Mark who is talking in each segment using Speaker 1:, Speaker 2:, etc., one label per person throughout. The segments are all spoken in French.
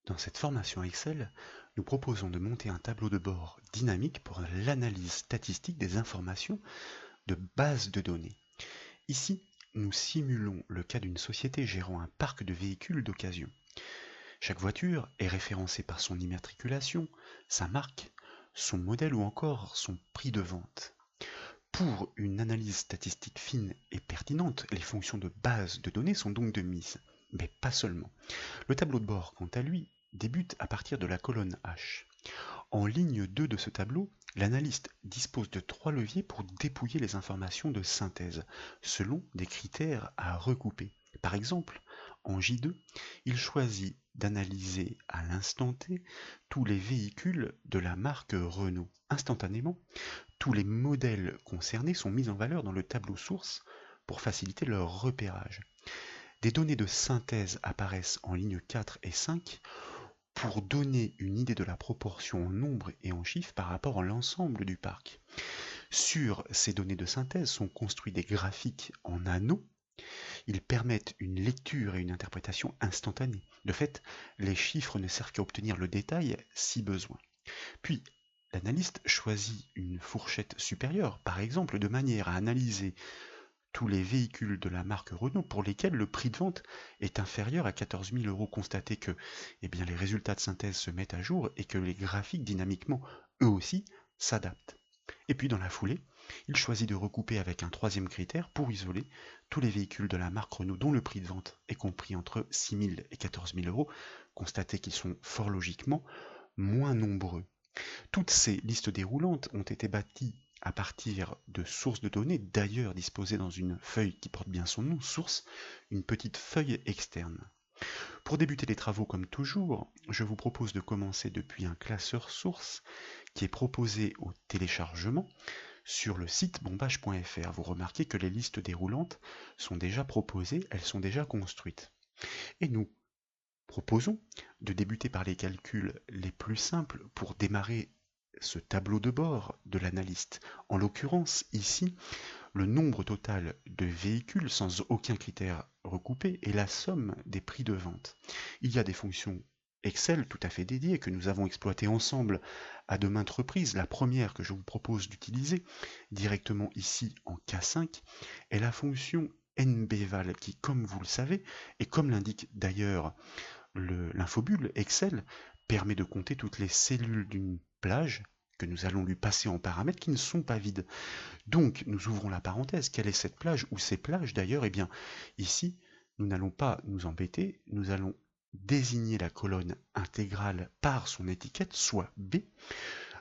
Speaker 1: Dans cette formation Excel, nous proposons de monter un tableau de bord dynamique pour l'analyse statistique des informations de bases de données. Ici, nous simulons le cas d'une société gérant un parc de véhicules d'occasion. Chaque voiture est référencée par son immatriculation, sa marque, son modèle ou encore son prix de vente. Pour une analyse statistique fine et pertinente, les fonctions de base de données sont donc de mise, mais pas seulement. Le tableau de bord, quant à lui, débute à partir de la colonne H. En ligne 2 de ce tableau, l'analyste dispose de 3 leviers pour dépouiller les informations de synthèse, selon des critères à recouper. Par exemple, en J2, il choisit d'analyser à l'instant T tous les véhicules de la marque Renault. Instantanément, tous les modèles concernés sont mis en valeur dans le tableau source pour faciliter leur repérage. Des données de synthèse apparaissent en lignes 4 et 5 pour donner une idée de la proportion en nombre et en chiffres par rapport à l'ensemble du parc. Sur ces données de synthèse sont construits des graphiques en anneaux. Ils permettent une lecture et une interprétation instantanée. De fait, les chiffres ne servent qu'à obtenir le détail si besoin. Puis, l'analyste choisit une fourchette supérieure, par exemple, de manière à analyser tous les véhicules de la marque Renault pour lesquels le prix de vente est inférieur à 14 000 €. Constatez que les résultats de synthèse se mettent à jour et que les graphiques dynamiquement, eux aussi, s'adaptent. Et puis dans la foulée, il choisit de recouper avec un troisième critère pour isoler tous les véhicules de la marque Renault dont le prix de vente est compris entre 6 000 et 14 000 €. Constatez qu'ils sont fort logiquement moins nombreux. Toutes ces listes déroulantes ont été bâties à partir de sources de données, d'ailleurs disposées dans une feuille qui porte bien son nom, source, une petite feuille externe. Pour débuter les travaux comme toujours, je vous propose de commencer depuis un classeur source qui est proposé au téléchargement sur le site bombage.fr. Vous remarquez que les listes déroulantes sont déjà proposées, elles sont déjà construites. Et nous proposons de débuter par les calculs les plus simples pour démarrer ce tableau de bord de l'analyste. En l'occurrence, ici, le nombre total de véhicules sans aucun critère recoupé est la somme des prix de vente. Il y a des fonctions Excel tout à fait dédiées que nous avons exploitées ensemble à de maintes reprises. La première que je vous propose d'utiliser directement ici en K5 est la fonction nbval qui, comme vous le savez, et comme l'indique d'ailleurs l'infobule Excel, permet de compter toutes les cellules d'une plage que nous allons lui passer en paramètres qui ne sont pas vides. Donc nous ouvrons la parenthèse, quelle est cette plage ou ces plages d'ailleurs? Eh bien ici, nous n'allons pas nous embêter, nous allons désigner la colonne intégrale par son étiquette, soit B.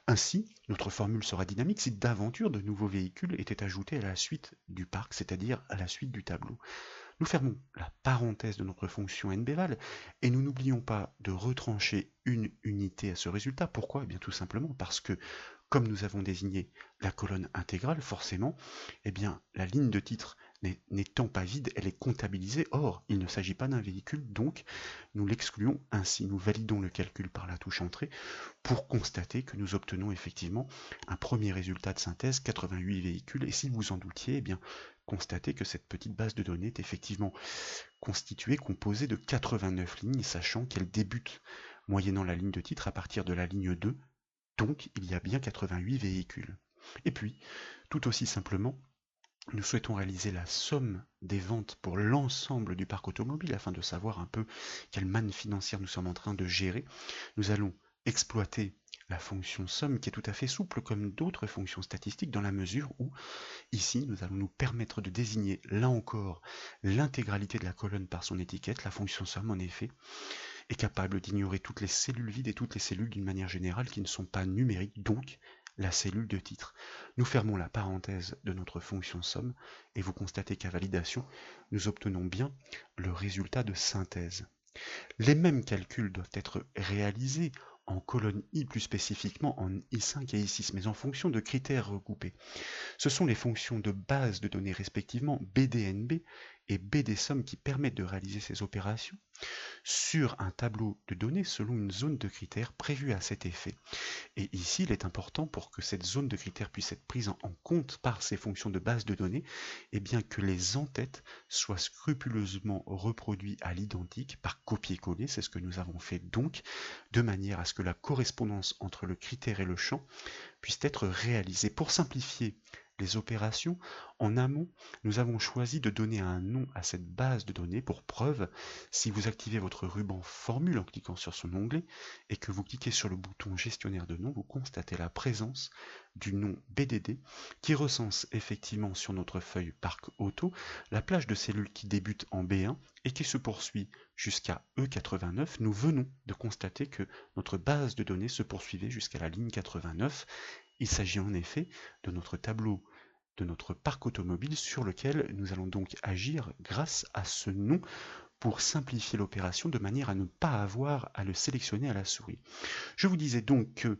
Speaker 1: Ainsi, notre formule sera dynamique si d'aventure de nouveaux véhicules étaient ajoutés à la suite du parc, c'est-à-dire à la suite du tableau. Nous fermons la parenthèse de notre fonction nbval et nous n'oublions pas de retrancher une unité à ce résultat. Pourquoi? Eh bien tout simplement parce que comme nous avons désigné la colonne intégrale, forcément, la ligne de titre n'étant pas vide, elle est comptabilisée. Or, il ne s'agit pas d'un véhicule, donc nous l'excluons ainsi. Nous validons le calcul par la touche entrée pour constater que nous obtenons effectivement un premier résultat de synthèse, 88 véhicules. Et si vous en doutiez, constatez que cette petite base de données est effectivement constituée, composée de 89 lignes, sachant qu'elle débute moyennant la ligne de titre à partir de la ligne 2, donc il y a bien 88 véhicules. Et puis, tout aussi simplement, nous souhaitons réaliser la somme des ventes pour l'ensemble du parc automobile afin de savoir un peu quelle manne financière nous sommes en train de gérer. Nous allons exploiter la fonction somme qui est tout à fait souple comme d'autres fonctions statistiques dans la mesure où ici nous allons nous permettre de désigner là encore l'intégralité de la colonne par son étiquette. La fonction somme en effet est capable d'ignorer toutes les cellules vides et toutes les cellules d'une manière générale qui ne sont pas numériques, donc la cellule de titre. Nous fermons la parenthèse de notre fonction somme et vous constatez qu'à validation, nous obtenons bien le résultat de synthèse. Les mêmes calculs doivent être réalisés en colonne I, plus spécifiquement en I5 et I6, mais en fonction de critères recoupés. Ce sont les fonctions de base de données respectivement BDNB et B des sommes qui permettent de réaliser ces opérations sur un tableau de données selon une zone de critères prévue à cet effet. Et ici, il est important pour que cette zone de critères puisse être prise en compte par ces fonctions de base de données, et bien que les en-têtes soient scrupuleusement reproduits à l'identique par copier-coller, c'est ce que nous avons fait donc, de manière à ce que la correspondance entre le critère et le champ puisse être réalisée. Pour simplifier les opérations, en amont, nous avons choisi de donner un nom à cette base de données. Pour preuve, si vous activez votre ruban formule en cliquant sur son onglet et que vous cliquez sur le bouton gestionnaire de nom, vous constatez la présence du nom BDD qui recense effectivement sur notre feuille parc auto la plage de cellules qui débute en B1 et qui se poursuit jusqu'à E89. Nous venons de constater que notre base de données se poursuivait jusqu'à la ligne 89. Il s'agit en effet de notre tableau de notre parc automobile sur lequel nous allons donc agir grâce à ce nom pour simplifier l'opération de manière à ne pas avoir à le sélectionner à la souris. Je vous disais donc que,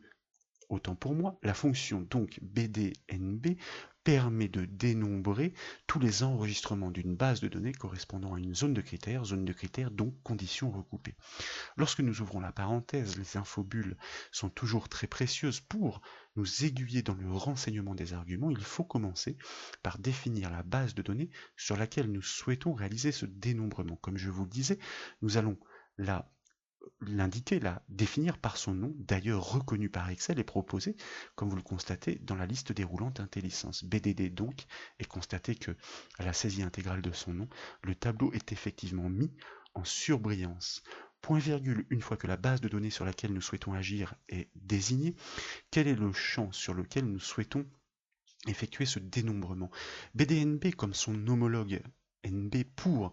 Speaker 1: autant pour moi, la fonction donc BDNB permet de dénombrer tous les enregistrements d'une base de données correspondant à une zone de critères donc conditions recoupées. Lorsque nous ouvrons la parenthèse, les infobulles sont toujours très précieuses pour nous aiguiller dans le renseignement des arguments. Il faut commencer par définir la base de données sur laquelle nous souhaitons réaliser ce dénombrement. Comme je vous le disais, nous allons l'indiquer, la définir par son nom, d'ailleurs reconnu par Excel et proposé, comme vous le constatez, dans la liste déroulante IntelliSense. BDD donc, et constatez que, à la saisie intégrale de son nom, le tableau est effectivement mis en surbrillance. Point virgule, une fois que la base de données sur laquelle nous souhaitons agir est désignée, quel est le champ sur lequel nous souhaitons effectuer ce dénombrement? BDNB, comme son homologue NB pour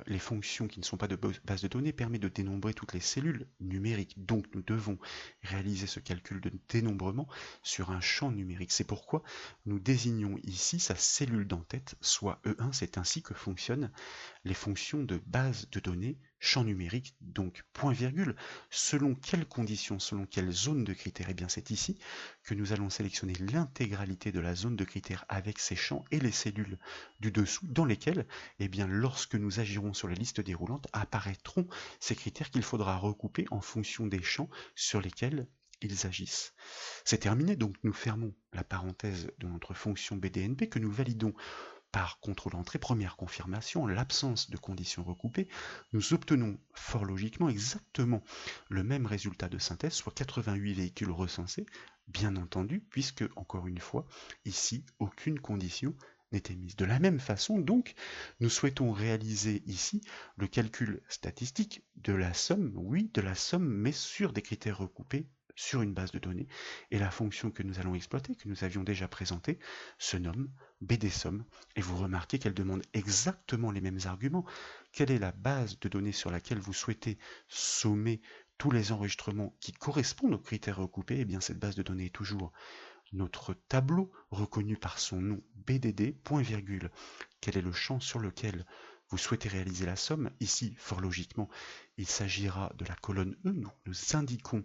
Speaker 1: les fonctions qui ne sont pas de base de données, permet de dénombrer toutes les cellules numériques. Donc nous devons réaliser ce calcul de dénombrement sur un champ numérique. C'est pourquoi nous désignons ici sa cellule d'en-tête, soit E1. C'est ainsi que fonctionnent les fonctions de base de données champ numérique, donc point virgule, selon quelles conditions, selon quelle zone de critères. Et bien c'est ici que nous allons sélectionner l'intégralité de la zone de critères avec ses champs et les cellules du dessous dans lesquelles, et bien lorsque nous agirons sur la liste déroulante, apparaîtront ces critères qu'il faudra recouper en fonction des champs sur lesquels ils agissent. C'est terminé, donc nous fermons la parenthèse de notre fonction BDNP que nous validons par contrôle entrée, première confirmation, en l'absence de conditions recoupées, nous obtenons fort logiquement exactement le même résultat de synthèse, soit 88 véhicules recensés, bien entendu, puisque, encore une fois, ici, aucune condition n'est émise. De la même façon, donc, nous souhaitons réaliser ici le calcul statistique de la somme, oui, de la somme, mais sur des critères recoupés sur une base de données, et la fonction que nous allons exploiter, que nous avions déjà présentée, se nomme BDSOM, et vous remarquez qu'elle demande exactement les mêmes arguments. Quelle est la base de données sur laquelle vous souhaitez sommer tous les enregistrements qui correspondent aux critères recoupés? Et bien cette base de données est toujours notre tableau reconnu par son nom BDD, point virgule. Quel est le champ sur lequel vous souhaitez réaliser la somme? Ici, fort logiquement, il s'agira de la colonne E. Nous indiquons,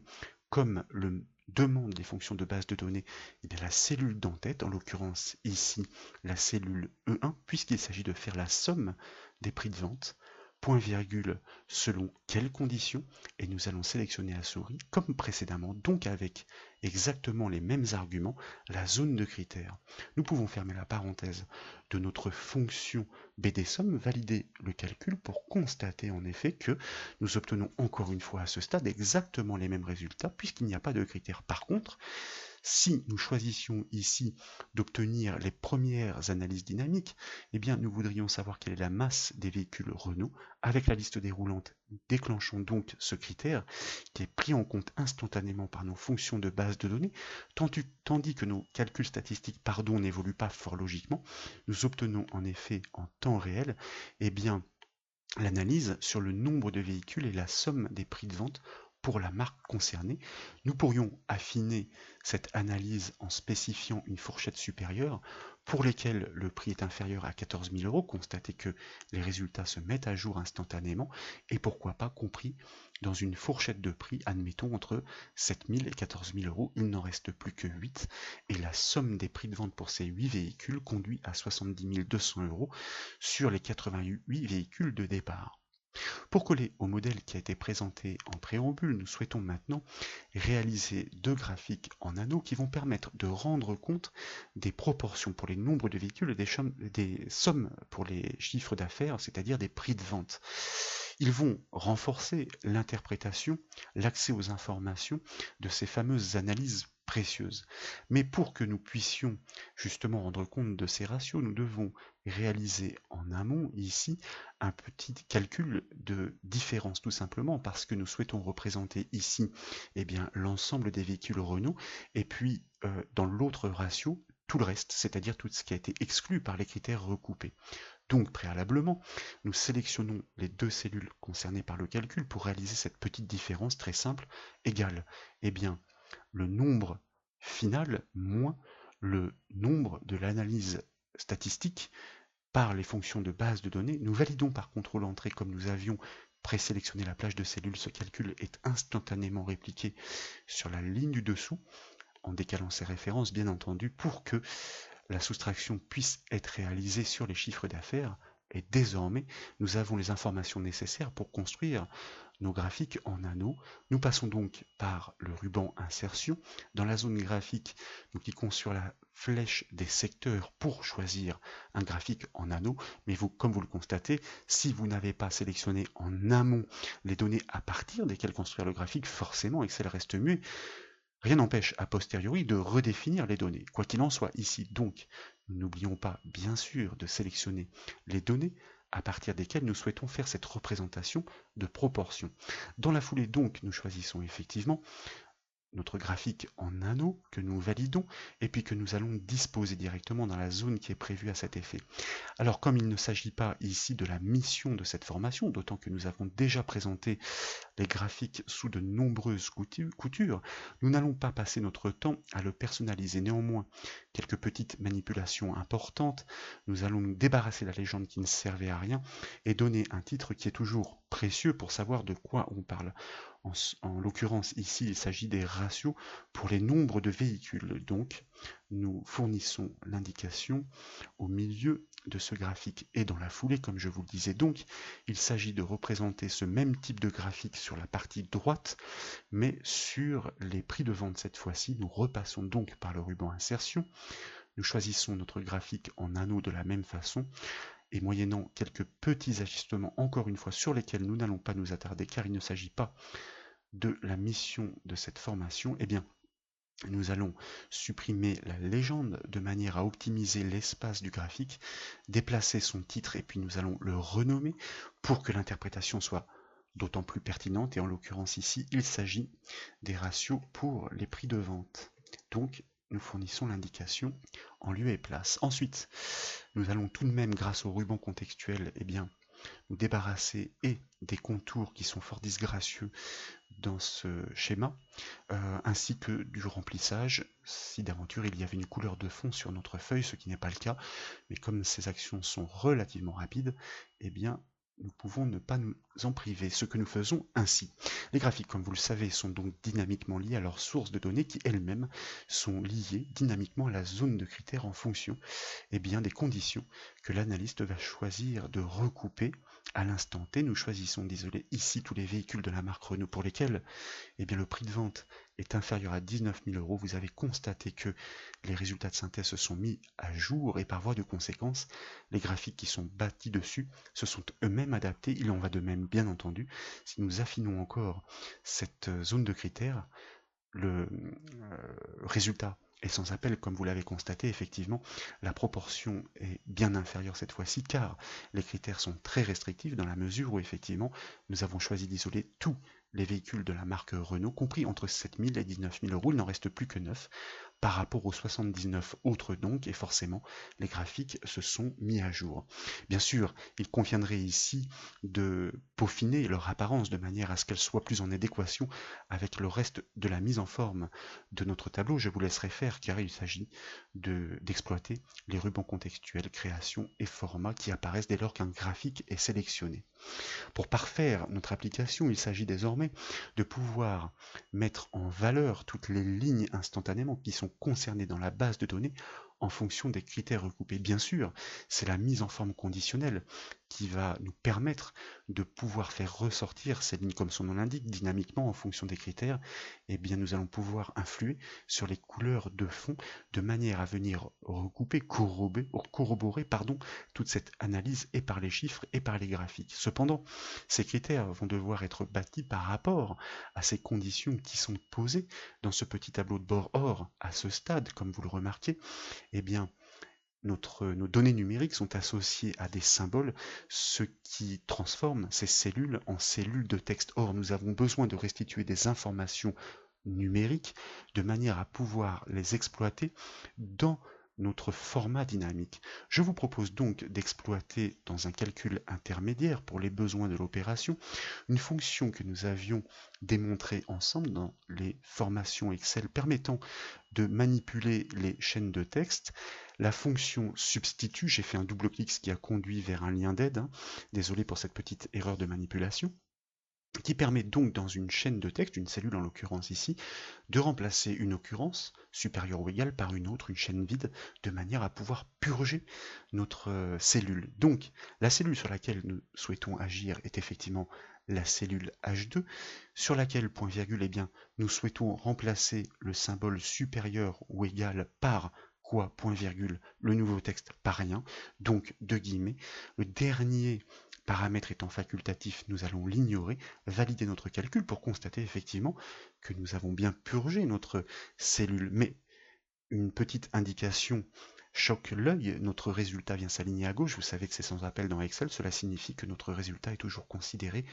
Speaker 1: comme le demandent les fonctions de base de données, et bien la cellule d'en-tête, en l'occurrence ici la cellule E1, puisqu'il s'agit de faire la somme des prix de vente, point virgule, selon quelles conditions, et nous allons sélectionner à souris, comme précédemment, donc avec exactement les mêmes arguments, la zone de critères. Nous pouvons fermer la parenthèse de notre fonction BDSOM, valider le calcul pour constater en effet que nous obtenons encore une fois à ce stade exactement les mêmes résultats puisqu'il n'y a pas de critères. Par contre, si nous choisissions ici d'obtenir les premières analyses dynamiques, eh bien nous voudrions savoir quelle est la masse des véhicules Renault. Avec la liste déroulante, déclenchons donc ce critère qui est pris en compte instantanément par nos fonctions de base de données, tandis que nos calculs statistiques n'évoluent pas fort logiquement. Nous obtenons en effet en temps réel eh bien, l'analyse sur le nombre de véhicules et la somme des prix de vente pour la marque concernée. Nous pourrions affiner cette analyse en spécifiant une fourchette supérieure pour lesquelles le prix est inférieur à 14 000 €, constater que les résultats se mettent à jour instantanément, et pourquoi pas compris dans une fourchette de prix, admettons entre 7 000 et 14 000 euros, il n'en reste plus que 8, et la somme des prix de vente pour ces 8 véhicules conduit à 70 200 euros sur les 88 véhicules de départ. Pour coller au modèle qui a été présenté en préambule, nous souhaitons maintenant réaliser deux graphiques en anneaux qui vont permettre de rendre compte des proportions pour les nombres de véhicules et des sommes pour les chiffres d'affaires, c'est-à-dire des prix de vente. Ils vont renforcer l'interprétation, l'accès aux informations de ces fameuses analyses précieuses. Mais pour que nous puissions justement rendre compte de ces ratios, nous devons réaliser en amont ici un petit calcul de différence, tout simplement parce que nous souhaitons représenter ici l'ensemble des véhicules Renault et puis dans l'autre ratio tout le reste, c'est-à-dire tout ce qui a été exclu par les critères recoupés. Donc préalablement, nous sélectionnons les deux cellules concernées par le calcul pour réaliser cette petite différence très simple égale le nombre final moins le nombre de l'analyse statistique par les fonctions de base de données. Nous validons par contrôle entrée comme nous avions présélectionné la plage de cellules. Ce calcul est instantanément répliqué sur la ligne du dessous en décalant ses références bien entendu pour que la soustraction puisse être réalisée sur les chiffres d'affaires et désormais nous avons les informations nécessaires pour construire nos graphiques en anneaux. Nous passons donc par le ruban insertion. Dans la zone graphique, nous cliquons sur la flèche des secteurs pour choisir un graphique en anneaux. Mais vous, comme vous le constatez, si vous n'avez pas sélectionné en amont les données à partir desquelles construire le graphique, forcément Excel reste muet. Rien n'empêche a posteriori de redéfinir les données. Quoi qu'il en soit, ici donc, n'oublions pas bien sûr de sélectionner les données à partir desquelles nous souhaitons faire cette représentation de proportion. Dans la foulée donc, nous choisissons effectivement notre graphique en anneaux que nous validons et puis que nous allons disposer directement dans la zone qui est prévue à cet effet. Alors comme il ne s'agit pas ici de la mission de cette formation, d'autant que nous avons déjà présenté les graphiques sous de nombreuses coutures, nous n'allons pas passer notre temps à le personnaliser. Néanmoins, quelques petites manipulations importantes, nous allons nous débarrasser de la légende qui ne servait à rien et donner un titre qui est toujours précieux pour savoir de quoi on parle. En l'occurrence, ici, il s'agit des ratios pour les nombres de véhicules. Donc, nous fournissons l'indication au milieu de ce graphique et dans la foulée, comme je vous le disais. Donc, il s'agit de représenter ce même type de graphique sur la partie droite, mais sur les prix de vente cette fois-ci. Nous repassons donc par le ruban insertion. Nous choisissons notre graphique en anneaux de la même façon. Et moyennant quelques petits ajustements, encore une fois, sur lesquels nous n'allons pas nous attarder, car il ne s'agit pas de la mission de cette formation, nous allons supprimer la légende de manière à optimiser l'espace du graphique, déplacer son titre et puis nous allons le renommer pour que l'interprétation soit d'autant plus pertinente. Et en l'occurrence ici, il s'agit des ratios pour les prix de vente. Donc, nous fournissons l'indication en lieu et place. Ensuite, nous allons tout de même, grâce au ruban contextuel, nous débarrasser et des contours qui sont fort disgracieux dans ce schéma, ainsi que du remplissage, si d'aventure il y avait une couleur de fond sur notre feuille, ce qui n'est pas le cas, mais comme ces actions sont relativement rapides, nous pouvons ne pas nous en priver, ce que nous faisons ainsi. Les graphiques, comme vous le savez, sont donc dynamiquement liés à leur source de données qui elles-mêmes sont liées dynamiquement à la zone de critères en fonction des conditions que l'analyste va choisir de recouper à l'instant T. Nous choisissons d'isoler ici tous les véhicules de la marque Renault pour lesquels le prix de vente est inférieur à 19 000 euros. Vous avez constaté que les résultats de synthèse se sont mis à jour et par voie de conséquence, les graphiques qui sont bâtis dessus se sont eux-mêmes adaptés. Il en va de même, bien entendu, si nous affinons encore cette zone de critères, le résultat est sans appel, comme vous l'avez constaté. Effectivement, la proportion est bien inférieure cette fois-ci, car les critères sont très restrictifs dans la mesure où, effectivement, nous avons choisi d'isoler tous les véhicules de la marque Renault, compris entre 7 000 et 19 000 euros. Il n'en reste plus que 9 par rapport aux 79 autres donc, et forcément, les graphiques se sont mis à jour. Bien sûr, il conviendrait ici de peaufiner leur apparence de manière à ce qu'elle soit plus en adéquation avec le reste de la mise en forme de notre tableau. Je vous laisserai faire car il s'agit d'exploiter les rubans contextuels, création et format qui apparaissent dès lors qu'un graphique est sélectionné. Pour parfaire notre application, il s'agit désormais de pouvoir mettre en valeur toutes les lignes instantanément qui sont concernées dans la base de données en fonction des critères recoupés. Bien sûr, c'est la mise en forme conditionnelle qui va nous permettre de pouvoir faire ressortir ces lignes comme son nom l'indique, dynamiquement en fonction des critères. Eh bien, nous allons pouvoir influer sur les couleurs de fond de manière à venir recouper, corroborer toute cette analyse et par les chiffres et par les graphiques. Cependant, ces critères vont devoir être bâtis par rapport à ces conditions qui sont posées dans ce petit tableau de bord. Or, à ce stade, comme vous le remarquez, eh bien, nos données numériques sont associées à des symboles, ce qui transforme ces cellules en cellules de texte. Or, nous avons besoin de restituer des informations numériques de manière à pouvoir les exploiter dans notre format dynamique. Je vous propose donc d'exploiter dans un calcul intermédiaire pour les besoins de l'opération une fonction que nous avions démontrée ensemble dans les formations Excel permettant de manipuler les chaînes de texte. La fonction substitut, j'ai fait un double clic ce qui a conduit vers un lien d'aide, désolé pour cette petite erreur de manipulation, qui permet donc dans une chaîne de texte, une cellule en l'occurrence ici, de remplacer une occurrence supérieure ou égale par une autre, une chaîne vide, de manière à pouvoir purger notre cellule. Donc la cellule sur laquelle nous souhaitons agir est effectivement la cellule H2, sur laquelle, point virgule, eh bien, nous souhaitons remplacer le symbole supérieur ou égal par quoi, point virgule, le nouveau texte par rien, donc deux guillemets. Le dernier paramètre étant facultatif, nous allons l'ignorer, valider notre calcul pour constater effectivement que nous avons bien purgé notre cellule. Mais une petite indication choque l'œil, notre résultat vient s'aligner à gauche, vous savez que c'est sans appel dans Excel, cela signifie que notre résultat est toujours considéré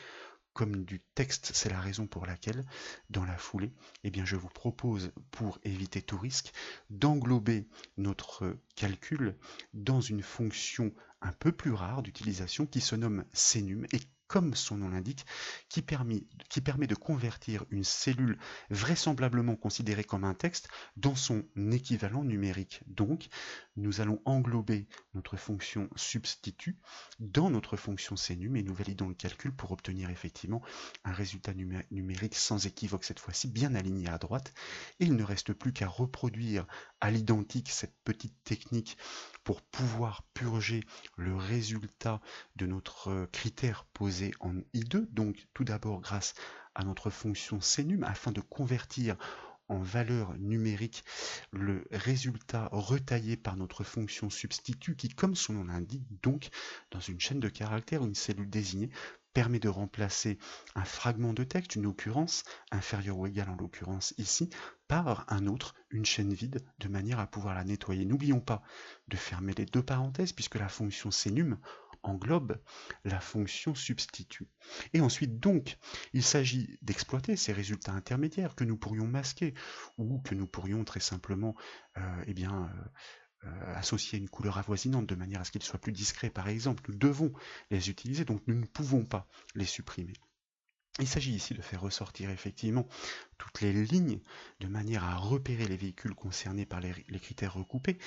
Speaker 1: comme du texte. C'est la raison pour laquelle, dans la foulée, eh bien, je vous propose, pour éviter tout risque, d'englober notre calcul dans une fonction un peu plus rare d'utilisation qui se nomme CNUM et comme son nom l'indique, qui permet de convertir une cellule vraisemblablement considérée comme un texte dans son équivalent numérique. Donc, nous allons englober notre fonction substitut dans notre fonction CNUM et nous validons le calcul pour obtenir effectivement un résultat numérique sans équivoque, cette fois-ci bien aligné à droite. Et il ne reste plus qu'à reproduire à l'identique cette petite technique pour pouvoir purger le résultat de notre critère posé en I2. Donc tout d'abord grâce à notre fonction CNUM afin de convertir en valeur numérique le résultat retaillé par notre fonction substitut qui, comme son nom l'indique, donc dans une chaîne de caractères, une cellule désignée, permet de remplacer un fragment de texte, une occurrence, inférieure ou égale en l'occurrence ici, par un autre, une chaîne vide, de manière à pouvoir la nettoyer. N'oublions pas de fermer les deux parenthèses puisque la fonction CNUM englobe la fonction substitut. Et ensuite donc, il s'agit d'exploiter ces résultats intermédiaires que nous pourrions masquer ou que nous pourrions très simplement associer une couleur avoisinante de manière à ce qu'ils soient plus discrets par exemple. Nous devons les utiliser, donc nous ne pouvons pas les supprimer. Il s'agit ici de faire ressortir effectivement toutes les lignes de manière à repérer les véhicules concernés par les critères recoupés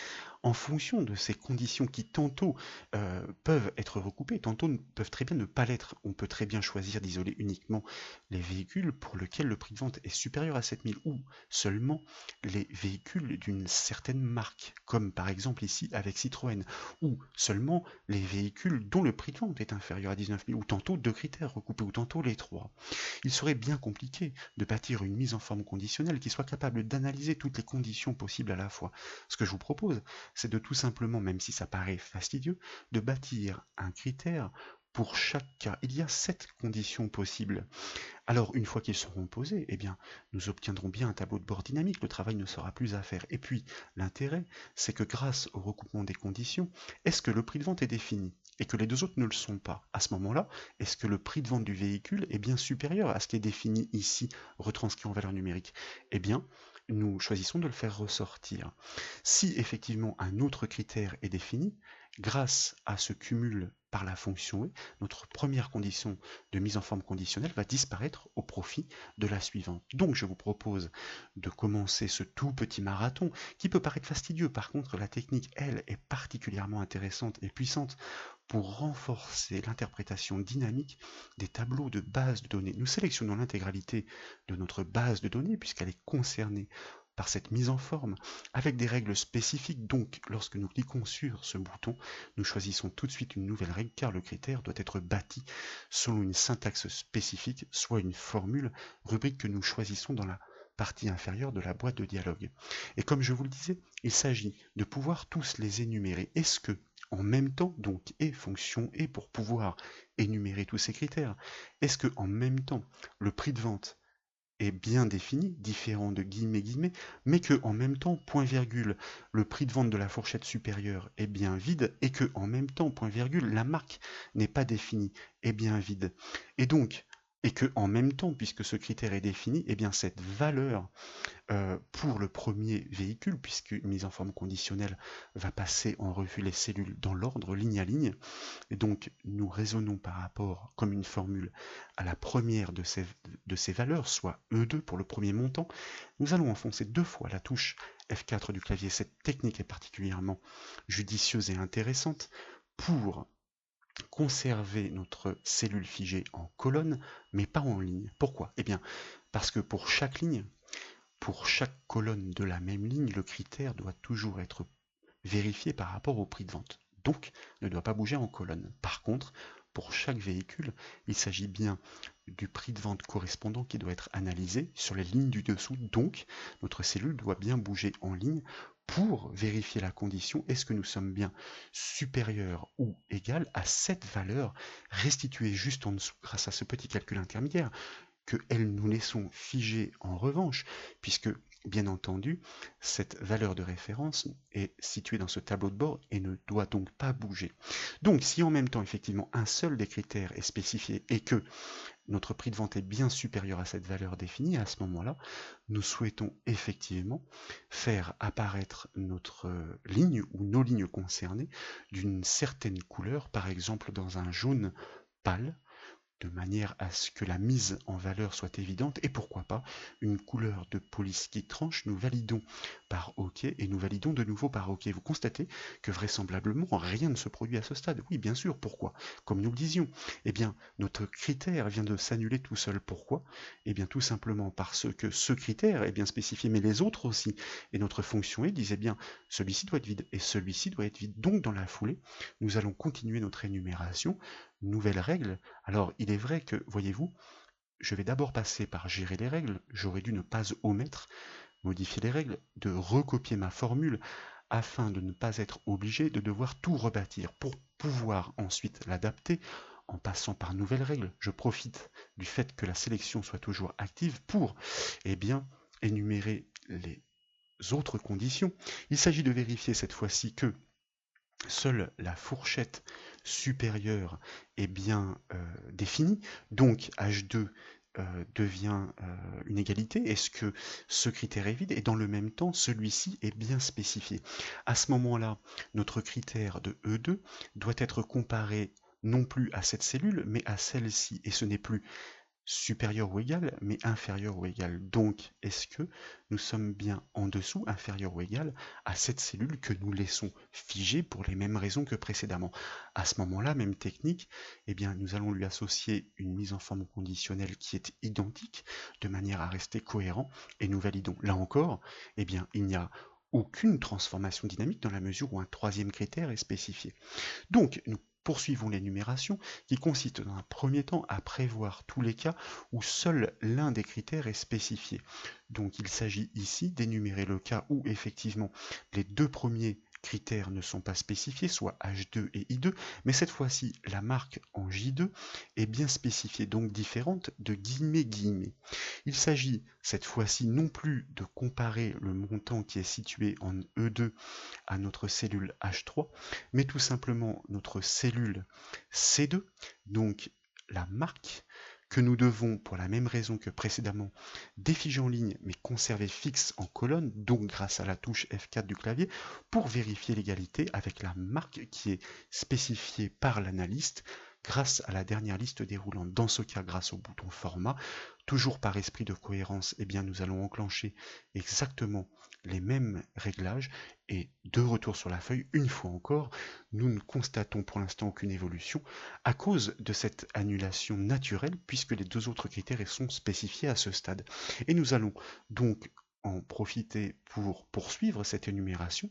Speaker 1: en fonction de ces conditions qui tantôt peuvent être recoupées, tantôt peuvent très bien ne pas l'être. On peut très bien choisir d'isoler uniquement les véhicules pour lesquels le prix de vente est supérieur à 7000 ou seulement les véhicules d'une certaine marque, comme par exemple ici avec Citroën, ou seulement les véhicules dont le prix de vente est inférieur à 19 000, ou tantôt deux critères recoupés, ou tantôt les trois. Il serait bien compliqué de bâtir une mise en forme conditionnelle qui soit capable d'analyser toutes les conditions possibles à la fois. Ce que je vous propose, c'est de tout simplement, même si ça paraît fastidieux, de bâtir un critère pour chaque cas. Il y a 7 conditions possibles. Alors, une fois qu'ils seront posés, eh bien, nous obtiendrons bien un tableau de bord dynamique, le travail ne sera plus à faire. Et puis, l'intérêt, c'est que grâce au recoupement des conditions, est-ce que le prix de vente est défini et que les deux autres ne le sont pas? À ce moment-là, est-ce que le prix de vente du véhicule est bien supérieur à ce qui est défini ici, retranscrit en valeur numérique? Eh bien, nous choisissons de le faire ressortir. Si effectivement un autre critère est défini, grâce à ce cumul par la fonction et, notre première condition de mise en forme conditionnelle va disparaître au profit de la suivante. Donc je vous propose de commencer ce tout petit marathon qui peut paraître fastidieux. Par contre, la technique, elle, est particulièrement intéressante et puissante pour renforcer l'interprétation dynamique des tableaux de base de données. Nous sélectionnons l'intégralité de notre base de données puisqu'elle est concernée par cette mise en forme avec des règles spécifiques. Donc lorsque nous cliquons sur ce bouton, nous choisissons tout de suite une nouvelle règle car le critère doit être bâti selon une syntaxe spécifique, soit une formule, rubrique que nous choisissons dans la partie inférieure de la boîte de dialogue. Et comme je vous le disais, il s'agit de pouvoir tous les énumérer. Est-ce que en même temps, donc, et fonction et pour pouvoir énumérer tous ces critères, est-ce que en même temps, le prix de vente est bien défini, différent de guillemets, mais que en même temps, point virgule, le prix de vente de la fourchette supérieure est bien vide, et que en même temps, point virgule, la marque n'est pas définie, est bien vide. Et donc, et que en même temps, puisque ce critère est défini, et bien cette valeur pour le premier véhicule, puisqu'une mise en forme conditionnelle va passer en revue les cellules dans l'ordre, ligne à ligne, et donc nous raisonnons par rapport, comme une formule, à la première de ces valeurs, soit E2 pour le premier montant. Nous allons enfoncer 2 fois la touche F4 du clavier. Cette technique est particulièrement judicieuse et intéressante pour conserver notre cellule figée en colonne, mais pas en ligne. Pourquoi? Eh bien, parce que pour chaque ligne, pour chaque colonne de la même ligne, le critère doit toujours être vérifié par rapport au prix de vente. Donc, ne doit pas bouger en colonne. Par contre, pour chaque véhicule, il s'agit bien du prix de vente correspondant qui doit être analysé sur les lignes du dessous. Donc, notre cellule doit bien bouger en ligne pour vérifier la condition. Est-ce que nous sommes bien supérieurs ou égal à cette valeur restituée juste en dessous grâce à ce petit calcul intermédiaire que nous laissons figer en revanche, puisque bien entendu, cette valeur de référence est située dans ce tableau de bord et ne doit donc pas bouger. Donc si en même temps effectivement un seul des critères est spécifié et que notre prix de vente est bien supérieur à cette valeur définie, à ce moment-là, nous souhaitons effectivement faire apparaître notre ligne ou nos lignes concernées d'une certaine couleur, par exemple dans un jaune pâle, de manière à ce que la mise en valeur soit évidente, et pourquoi pas une couleur de police qui tranche. Nous validons par OK et nous validons de nouveau par OK. Vous constatez que vraisemblablement rien ne se produit à ce stade. Oui, bien sûr, pourquoi? Comme nous le disions, eh bien notre critère vient de s'annuler tout seul. Pourquoi? Eh bien tout simplement parce que ce critère est bien spécifié, mais les autres aussi. Et notre fonction est disait bien celui-ci doit être vide et celui-ci doit être vide. Donc dans la foulée, nous allons continuer notre énumération. Nouvelle règle. Alors, il est vrai que, voyez-vous, je vais d'abord passer par gérer les règles. J'aurais dû ne pas omettre, modifier les règles, de recopier ma formule afin de ne pas être obligé de devoir tout rebâtir pour pouvoir ensuite l'adapter en passant par nouvelles règles. Je profite du fait que la sélection soit toujours active pour, eh bien, énumérer les autres conditions. Il s'agit de vérifier cette fois-ci que seule la fourchette supérieure est bien définie, donc H2 devient une égalité. Est-ce que ce critère est vide? Et dans le même temps, celui-ci est bien spécifié. À ce moment-là, notre critère de E2 doit être comparé non plus à cette cellule, mais à celle-ci. Et ce n'est plus supérieur ou égal, mais inférieur ou égal. Donc, est-ce que nous sommes bien en dessous, inférieur ou égal, à cette cellule que nous laissons figée pour les mêmes raisons que précédemment? À ce moment-là, même technique, eh bien, nous allons lui associer une mise en forme conditionnelle qui est identique, de manière à rester cohérent, et nous validons. Là encore, eh bien, il n'y a aucune transformation dynamique dans la mesure où un troisième critère est spécifié. Donc, nous poursuivons l'énumération qui consiste dans un premier temps à prévoir tous les cas où seul l'un des critères est spécifié. Donc il s'agit ici d'énumérer le cas où effectivement les deux premiers critères ne sont pas spécifiés, soit H2 et I2, mais cette fois-ci la marque en J2 est bien spécifiée, donc différente de guillemets. Il s'agit cette fois-ci non plus de comparer le montant qui est situé en E2 à notre cellule H3, mais tout simplement notre cellule C2, donc la marque que nous devons, pour la même raison que précédemment, défiger en ligne mais conserver fixe en colonne, donc grâce à la touche F4 du clavier, pour vérifier l'égalité avec la marque qui est spécifiée par l'analyste grâce à la dernière liste déroulante. Dans ce cas, grâce au bouton format, toujours par esprit de cohérence, eh bien, nous allons enclencher exactement les mêmes réglages et de retour sur la feuille, une fois encore, nous ne constatons pour l'instant aucune évolution à cause de cette annulation naturelle puisque les deux autres critères sont spécifiés à ce stade. Et nous allons donc en profiter pour poursuivre cette énumération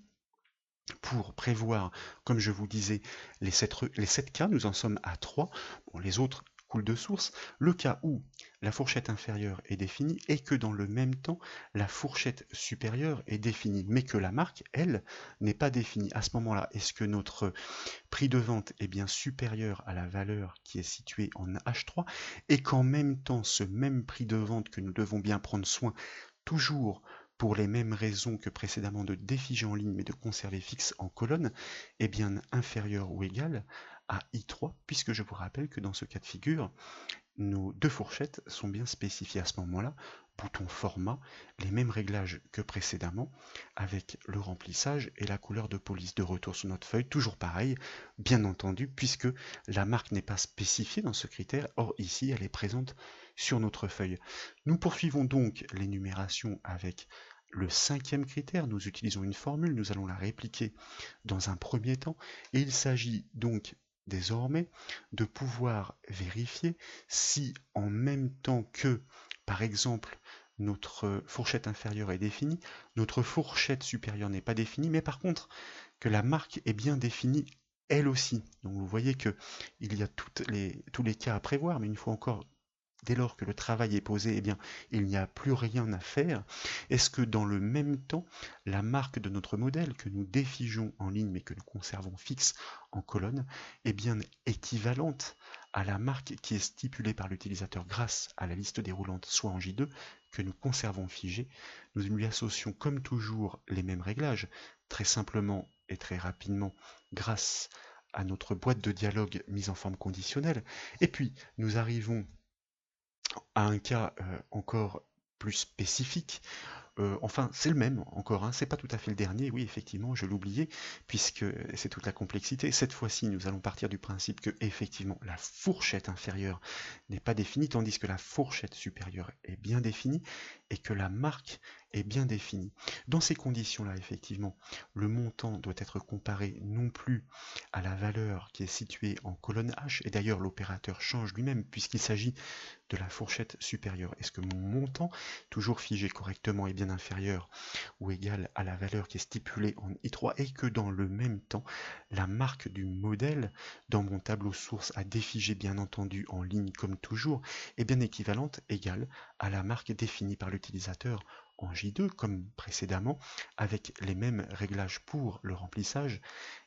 Speaker 1: pour prévoir, comme je vous disais, les 7 cas, nous en sommes à 3, bon, les autres coulent de source, le cas où la fourchette inférieure est définie et que dans le même temps, la fourchette supérieure est définie, mais que la marque, elle, n'est pas définie. À ce moment-là, est-ce que notre prix de vente est bien supérieur à la valeur qui est située en H3 et qu'en même temps, ce même prix de vente que nous devons bien prendre soin, toujours pour les mêmes raisons que précédemment de défiger en ligne mais de conserver fixe en colonne, est bien inférieur ou égal à I3, puisque je vous rappelle que dans ce cas de figure, nos deux fourchettes sont bien spécifiées à ce moment-là. Bouton format, les mêmes réglages que précédemment, avec le remplissage et la couleur de police. De retour sur notre feuille, toujours pareil, bien entendu, puisque la marque n'est pas spécifiée dans ce critère, or ici elle est présente sur notre feuille. Nous poursuivons donc l'énumération avec le 5e critère. Nous utilisons une formule, nous allons la répliquer dans un premier temps, et il s'agit donc désormais de pouvoir vérifier si en même temps que, par exemple, notre fourchette inférieure est définie, notre fourchette supérieure n'est pas définie, mais par contre que la marque est bien définie elle aussi. Donc vous voyez que il y a tous les cas à prévoir, mais une fois encore, dès lors que le travail est posé, eh bien, il n'y a plus rien à faire. Est-ce que dans le même temps, la marque de notre modèle que nous défigeons en ligne mais que nous conservons fixe en colonne est bien équivalente à la marque qui est stipulée par l'utilisateur grâce à la liste déroulante, soit en J2, que nous conservons figée? Nous lui associons comme toujours les mêmes réglages, très simplement et très rapidement grâce à notre boîte de dialogue mise en forme conditionnelle. Et puis, nous arrivons à un cas encore plus spécifique. Enfin, c'est le même encore, hein, c'est pas tout à fait le dernier, oui, effectivement, je l'oubliais, puisque c'est toute la complexité. Cette fois-ci, nous allons partir du principe que, effectivement, la fourchette inférieure n'est pas définie, tandis que la fourchette supérieure est bien définie et que la marque est bien définie. Dans ces conditions-là, effectivement, le montant doit être comparé non plus à la valeur qui est située en colonne H, et d'ailleurs l'opérateur change lui-même puisqu'il s'agit de la fourchette supérieure. Est-ce que mon montant, toujours figé correctement, est bien inférieur ou égal à la valeur qui est stipulée en I3 et que dans le même temps, la marque du modèle dans mon tableau source à défiger bien entendu en ligne comme toujours est bien équivalente, égale à la marque définie par l'utilisateur en J2 comme précédemment avec les mêmes réglages pour le remplissage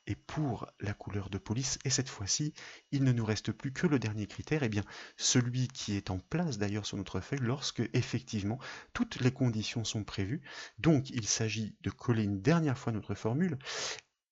Speaker 1: et pour la couleur de police. Et cette fois-ci, il ne nous reste plus que le dernier critère, et bien celui qui est en place d'ailleurs sur notre feuille lorsque effectivement toutes les conditions sont prévues. Donc il s'agit de coller une dernière fois notre formule.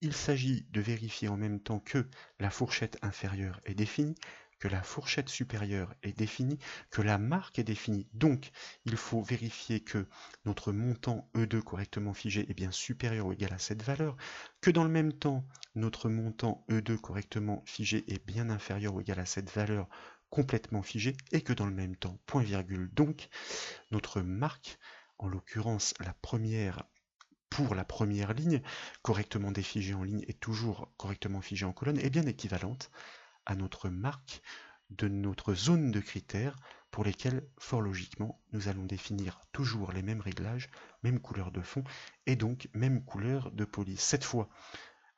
Speaker 1: Il s'agit de vérifier en même temps que la fourchette inférieure est définie, que la fourchette supérieure est définie, que la marque est définie. Donc, il faut vérifier que notre montant E2 correctement figé est bien supérieur ou égal à cette valeur, que dans le même temps, notre montant E2 correctement figé est bien inférieur ou égal à cette valeur complètement figée, et que dans le même temps, point virgule, donc, notre marque, en l'occurrence la première pour la première ligne, correctement défigée en ligne et toujours correctement figée en colonne, est bien équivalente à notre marque de notre zone de critères pour lesquels, fort logiquement, nous allons définir toujours les mêmes réglages, même couleur de fond et donc même couleur de police. Cette fois,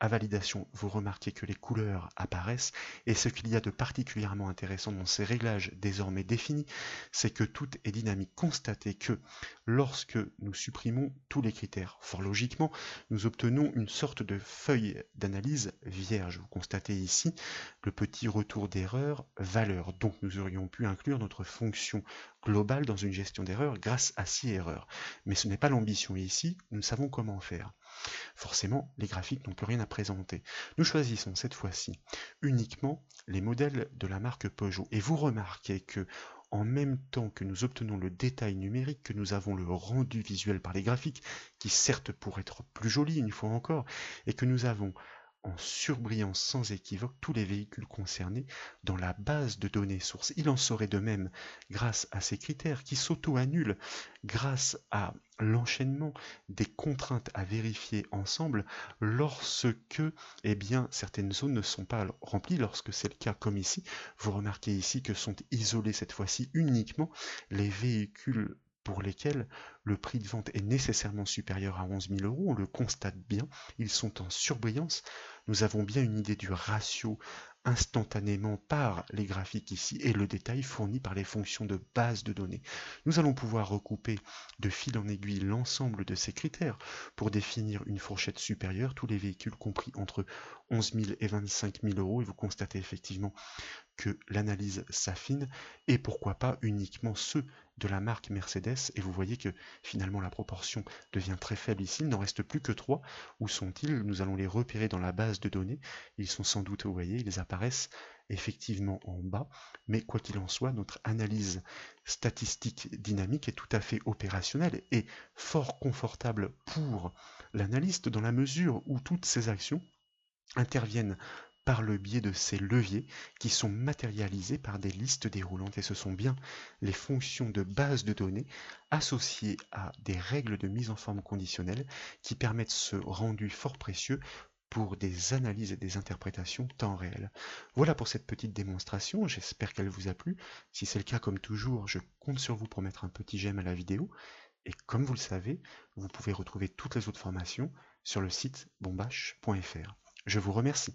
Speaker 1: à validation, vous remarquez que les couleurs apparaissent et ce qu'il y a de particulièrement intéressant dans ces réglages désormais définis, c'est que tout est dynamique. Constatez que lorsque nous supprimons tous les critères, fort logiquement, nous obtenons une sorte de feuille d'analyse vierge. Vous constatez ici le petit retour d'erreur valeur. Donc nous aurions pu inclure notre fonction globale dans une gestion d'erreur grâce à 6 erreurs. Mais ce n'est pas l'ambition ici, nous savons comment faire. Forcément, les graphiques n'ont plus rien à présenter. Nous choisissons cette fois-ci uniquement les modèles de la marque Peugeot. Et vous remarquez que, en même temps que nous obtenons le détail numérique, que nous avons le rendu visuel par les graphiques, qui certes pourrait être plus joli une fois encore, et que nous avons en surbrillance sans équivoque tous les véhicules concernés dans la base de données source. Il en serait de même grâce à ces critères qui s'auto-annulent, grâce à l'enchaînement des contraintes à vérifier ensemble lorsque certaines zones ne sont pas remplies, lorsque c'est le cas comme ici. Vous remarquez ici que sont isolés cette fois-ci uniquement les véhicules pour lesquels le prix de vente est nécessairement supérieur à 11 000 €, on le constate bien, ils sont en surbrillance, nous avons bien une idée du ratio instantanément par les graphiques ici et le détail fourni par les fonctions de base de données. Nous allons pouvoir recouper de fil en aiguille l'ensemble de ces critères pour définir une fourchette supérieure, tous les véhicules compris entre 11 000 et 25 000 €, et vous constatez effectivement que l'analyse s'affine, et pourquoi pas uniquement ceux de la marque Mercedes, et vous voyez que finalement la proportion devient très faible ici, il n'en reste plus que 3. Où sont-ils? Nous allons les repérer dans la base de données, ils sont sans doute, vous voyez, ils apparaissent effectivement en bas, mais quoi qu'il en soit, notre analyse statistique dynamique est tout à fait opérationnelle et fort confortable pour l'analyste dans la mesure où toutes ces actions interviennent par le biais de ces leviers qui sont matérialisés par des listes déroulantes, et ce sont bien les fonctions de base de données associées à des règles de mise en forme conditionnelle qui permettent ce rendu fort précieux pour des analyses et des interprétations temps réel. Voilà pour cette petite démonstration, j'espère qu'elle vous a plu. Si c'est le cas, comme toujours, je compte sur vous pour mettre un petit j'aime à la vidéo, et comme vous le savez, vous pouvez retrouver toutes les autres formations sur le site bombache.fr. Je vous remercie.